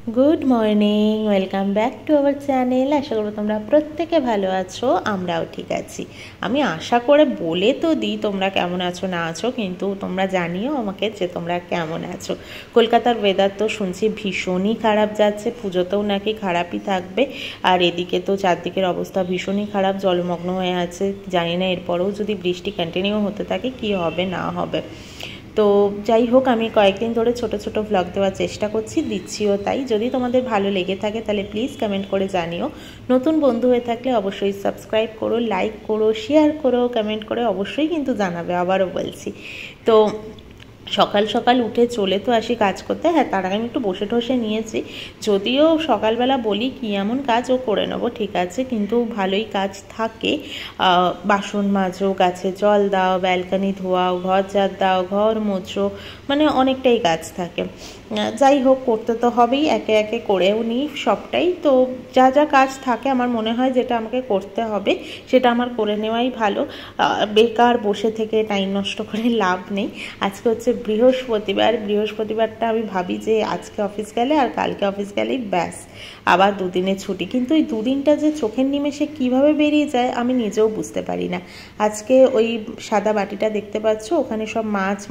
Good morning, welcome back to our channel. আশা করব তোমরা প্রত্যেকে ভালো আছো, আমরাও ঠিক আছি। আমি আশা করে বলে তো দিই তোমরা কেমন আছো না আছো, কিন্তু তোমরা জানিও আমাকে যে তোমরা কেমন আছো। কলকাতার ওয়েদার তো শুনছি ভীষণই খারাপ যাচ্ছে, পুজোতেও নাকি খারাপই থাকবে। আর এদিকে তো চারদিকের অবস্থা ভীষণই খারাপ, জলমগ্ন হয়ে আছে। জানি না এরপরেও যদি বৃষ্টি কন্টিনিউ হতে থাকে কি হবে না হবে। তো যাই হোক, আমি কয়েকদিন ধরে ছোট ছোট ভ্লগ দেওয়ার চেষ্টা করছি, দিচ্ছিও তাই। যদি তোমাদের ভালো লেগে থাকে তাহলে প্লিজ কমেন্ট করে জানিও। নতুন বন্ধু হয়ে থাকলে অবশ্যই সাবস্ক্রাইব করো, লাইক করো, শেয়ার করো, কমেন্ট করে অবশ্যই কিন্তু জানাবে, আবারও বলছি। তো সকাল সকাল উঠে চলে তো আসি কাজ করতে। হ্যাঁ, তার আগে আমি একটু বসে টসে নিয়েছি, যদিও সকালবেলা বলি কি এমন কাজ ও করে নেবো, ঠিক আছে, কিন্তু ভালোই কাজ থাকে। বাসন মাজো, গাছে জল দাও, ব্যালকানি ধোয়াও, ঘর ঝাড় দাও, ঘর মোছো, মানে অনেকটাই কাজ থাকে। যাই হোক, করতে তো হবেই, একে একে করেও নিই সবটাই। তো যা যা কাজ থাকে আমার মনে হয় যেটা আমাকে করতে হবে সেটা আমার করে নেওয়াই ভালো। বেকার বসে থেকে টাইম নষ্ট করে লাভ নেই। আজকে হচ্ছে বৃহস্পতিবারটা আমি ভাবি যে আজকে অফিস গেলে আর কালকে অফিস গেলেই ব্যাস, আবার দুদিনের ছুটি। কিন্তু এই দুদিনটা যে চোখের নিমেষে কিভাবে বেরিয়ে যায় আমি নিজেও বুঝতে পারি না। আজকে ওই সাদা বাটিটা দেখতে পাচ্ছ, ওখানে সব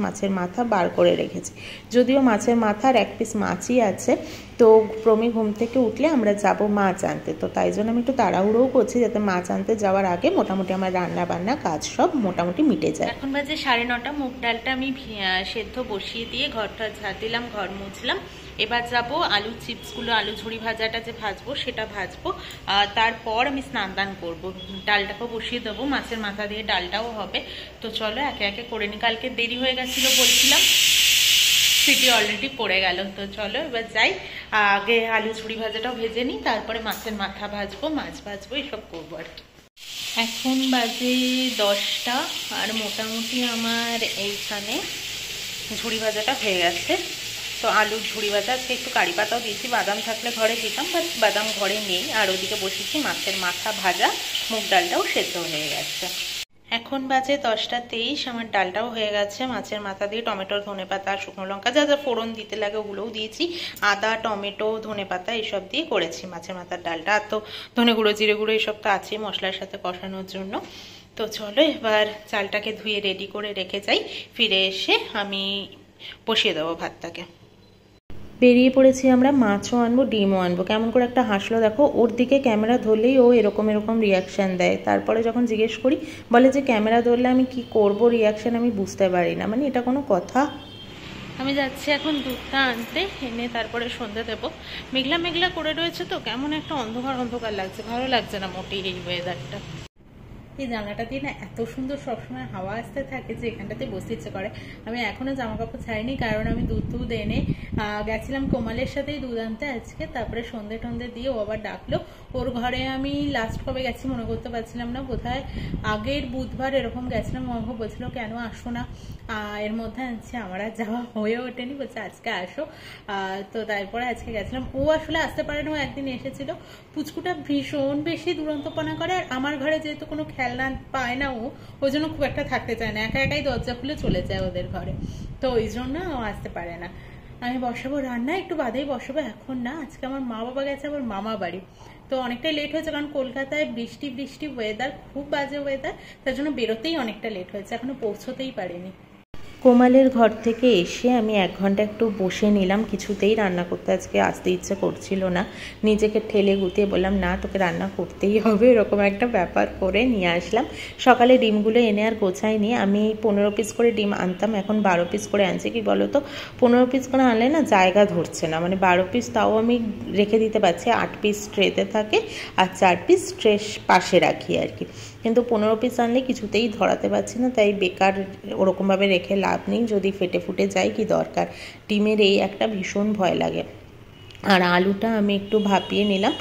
মাছের মাথা বার করে রেখেছি। যদিও মাছের মাথার এক পিস মাছই আছে। তো প্রমি ঘুম থেকে উঠলে আমরা যাব মাছ আনতে, তো তাই জন্য আমি একটু তাড়াহুড়োও করছি যাতে মাছ আনতে যাওয়ার আগে মোটামুটি আমার রান্না বান্না কাজ সব মোটামুটি মিটে যায়। এখন বাজে 9:30। মুগ ডালটা আমি সেদ্ধ বসিয়ে দিয়ে ঘরটা ঝাড় দিলাম, ঘর মুছলাম। এবার যাব আলু চিপসগুলো, আলু ঝুড়ি ভাজাটা যে ভাজবো সেটা ভাজবো। তারপর আমি স্নান দান করবো, ডালটাকেও বসিয়ে দেবো, মাছের মাথা দিয়ে ডালটাও হবে। তো চলো একে একে করে নি। কালকে দেরি হয়ে গেছিলো বলছিলাম, সিটি অলরেডি পড়ে গেল। তো চলো এবার যাই, আগে আলু ঝুড়ি ভাজাটাও ভেজে নিই, তারপরে মাছের মাথা ভাজবো, মাছ ভাজবো, এসব করবো আর কি। এখন বাজে 10টা, আর মোটামুটি আমার এইখানে ঝুড়ি ভাজাটা হয়ে গেছে। তো আলুর ঝুড়ি ভাজা, আজকে একটু কারি পাতাও দিয়েছি, বাদাম থাকলে ঘরে দিতাম, বাট বাদাম ঘরে নেই। আর ওদিকে বসেছি মাছের মাথা ভাজা, মুগ ডালটাও সেদ্ধ হয়ে গেছে। এখন বাজে 10টা 23, আমার ডালটাও হয়ে গেছে। মাছের মাথা দিয়ে টমেটো, ধনেপাতা, শুকনো লঙ্কা, যা যা ফোড়ন দিতে লাগে ওগুলোও দিয়েছি। আদা, টমেটো, ধনেপাতা এসব দিয়ে করেছি মাছের মাথার ডালটা। আর তো ধনে গুঁড়ো, জিরে গুঁড়ো এসব তো আছেই মশলার সাথে কষানোর জন্য। তো চলো এবার চালটাকে ধুয়ে রেডি করে রেখে যাই, ফিরে এসে আমি বসিয়ে দেবো ভাতটাকে। বেরিয়ে পড়েছি আমরা, মাছও আনবো, ডিমও আনবো। কেমন করে একটা হাসলো দেখো, ওর দিকে ক্যামেরা ধরলেই ও এরকম এরকম রিয়াকশান দেয়। তারপরে যখন জিজ্ঞেস করি বলে যে ক্যামেরা ধরলে আমি কি করব, রিয়াকশান আমি বুঝতে পারি না। মানে এটা কোনো কথা? আমি যাচ্ছি এখন দুধটা আনতে, এনে তারপরে সন্ধে দেবো। মেঘলা মেঘলা করে রয়েছে তো, কেমন একটা অন্ধকার অন্ধকার লাগছে, ভালো লাগছে না মোটেই এই ওয়েদারটা। এই জানলাটা দিয়ে না এত সুন্দর সবসময় হাওয়া আসতে থাকে যে এখানটাতে বসতে ইচ্ছে করে। আমি এখনো জামা কাপড় ছাড়িনি, কারণ আমি দুধ এনে গেছিলাম কোমালের সাথেই দুধ আনতে আজকে। তারপরে সন্ধে টন্ধে দিয়ে ও আবার ডাকলো। ওর ঘরে আমি লাস্ট কবে গেছি মনে করতে পারছিলাম না, বোধহয় আগের বুধবার এরকম গেছিলাম। আমাকে বলছিল কেন আসো না, এর মধ্যে আনছি। আমার আর যাওয়া হয়ে ওঠেনি, বলছে আজকে আসো। তো তারপরে আজকে গেছিলাম। ও আসলে আসতে পারে না, ও একদিন এসেছিল। পুচকুটা ভীষণ বেশি দুরন্তপনা করে, আর আমার ঘরে যেহেতু কোনো খেলনা পায় না ওই জন্য খুব একটা থাকতে চায় না, একা একাই দরজা খুলে চলে যায় ওদের ঘরে। তো ওই জন্য ও আসতে পারে না। আমি বসাবো রান্না, একটু বাদেই বসাবো, এখন না। আজকে আমার মা বাবা গেছে আমার মামা বাড়ি, তো অনেকটাই লেট হয়েছে, কারণ কলকাতায় বৃষ্টি বৃষ্টি ওয়েদার, খুব বাজে ওয়েদার, তার জন্য বেরোতেই অনেকটা লেট হয়েছে, এখনো পৌঁছতেই পারিনি। কোমালের ঘর থেকে এসে আমি 1 ঘন্টা একটু বসে নিলাম, কিছুতেই রান্না করতে আজকে আসতে ইচ্ছে করছিল না। নিজেকে ঠেলে গুটিয়ে বললাম না, তোকে রান্না করতেই হবে, এরকম একটা ব্যাপার করে নিয়ে আসলাম। সকালে ডিমগুলো এনে আর গোছাইনি, আমি 15 পিস করে ডিম আনতাম, এখন 12 পিস করে আনছি। কি বলো তো, 15 পিস করে আনলে না জায়গা ধরছে না, মানে 12 পিস তাও আমি রেখে দিতে পারছি, 8 পিস ট্রেতে থাকে আর 4 পিস ট্রে পাশে রাখি আর কি। কিন্তু 15 পিস আনলে কিছুতেই ধরাতে পারছি না, তাই বেকার ওরকমভাবে রেখে লাভ নেই, যদি ফেটে ফুটে যায় কি দরকার। ডিমের এই একটা ভীষণ ভয় লাগে। আর আলুটা আমি একটু ভাপিয়ে নিলাম,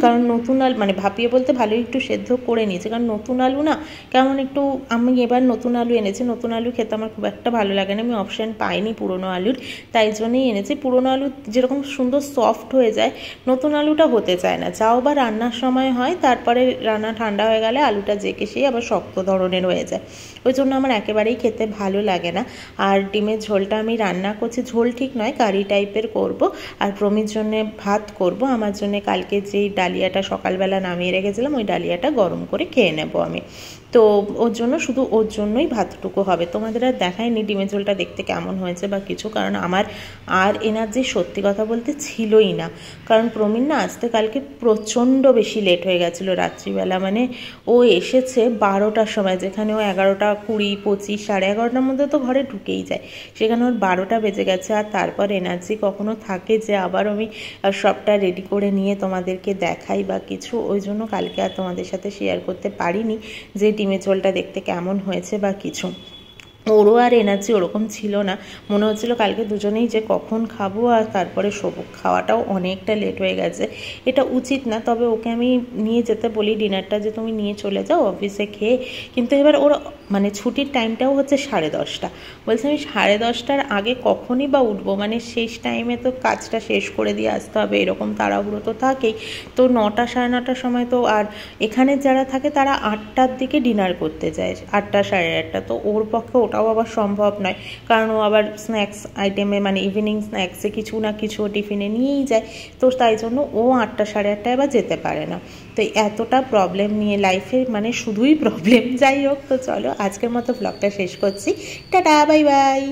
কারণ নতুন আলু মানে ভাপিয়ে বলতে ভালোই একটু সেদ্ধ করে নিয়েছি, কারণ নতুন আলু না কেমন একটু, আমি এবার নতুন আলু এনেছি, নতুন আলু খেতে আমার খুব একটা ভালো লাগে না, আমি অপশান পাইনি পুরনো আলুর, তাই জন্যই এনেছি। পুরনো আলু যেরকম সুন্দর সফট হয়ে যায়, নতুন আলুটা হতে চায় না, যাও বা রান্নার সময় হয়, তারপরে রান্না ঠান্ডা হয়ে গেলে আলুটা জেকে সেই আবার শক্ত ধরনের হয়ে যায়, ওই জন্য আমার একেবারেই খেতে ভালো লাগে না। আর ডিমের ঝোলটা আমি রান্না করছি, ঝোল ঠিক নয় কারি টাইপের করব, আর প্রমির জন্যে ভাত করব, আমার জন্য কালকে যেই ডালিয়াটা সকালবেলা নামিয়ে রেখেছিলাম ওই ডালিয়াটা গরম করে খেয়ে নেব আমি, তো ওর জন্য শুধু ওর জন্যই ভাতটুকু হবে। তোমাদের আর দেখায়নি ডিমের ঝোলটা দেখতে কেমন হয়েছে বা কিছু, কারণ আমার আর এনার্জি সত্যি কথা বলতে ছিলই না, কারণ প্রমিন না আসতে কালকে প্রচণ্ড বেশি লেট হয়ে গেছিলো রাত্রিবেলা, মানে ও এসেছে 12টার সময়, যেখানে ও 11টা 20, 25, 11:30টার মধ্যে তো ঘরে ঢুকেই যায়, সেখানে ওর 12টা বেজে গেছে। আর তারপর এনার্জি কখনো থাকে যে আবার আমি সবটা রেডি করে নিয়ে তোমাদেরকে দেখাই বা কিছু, ওই জন্য কালকে আর তোমাদের সাথে শেয়ার করতে পারিনি যে ডিমের ঝোলটা দেখতে কেমন হয়েছে বা কিছু। ওরও আর এনার্জি ওরকম ছিল না, মনে হচ্ছিলো কালকে দুজনেই যে কখন খাবো আর তারপরে শোবো, খাওয়াটাও অনেকটা লেট হয়ে গেছে, এটা উচিত না, তবে ওকে আমি নিয়ে যেতে বলি ডিনারটা যে তুমি নিয়ে চলে যাও অফিসে খেয়ে, কিন্তু এবার ওর মানে ছুটির টাইমটাও হচ্ছে 10:30, বলছে আমি 10:30টার আগে কখনই বা উঠবো, মানে শেষ টাইমে তো কাজটা শেষ করে দিয়ে আসতে হবে, এরকম তাড়াহুড়ো তো থাকেই, তো 9টা 9:30টার সময় তো, আর এখানে যারা থাকে তারা 8টার দিকে ডিনার করতে যায়, 8টা 8:30, তো ওর পক্ষে ওটাও আবার সম্ভব নয়, কারণ ও আবার স্ন্যাক্স আইটেমে মানে ইভিনিং স্ন্যাক্সে কিছু না কিছু টিফিনে নিয়েই যায়, তো তাই জন্য ও 8টা 8:30টায় বা যেতে পারে না, তো এতটা প্রবলেম নিয়ে লাইফে মানে শুধুই প্রবলেম। যাই হোক, তো চলো আজকের মতো ব্লগটা শেষ করছি, টাটা বাই বাই।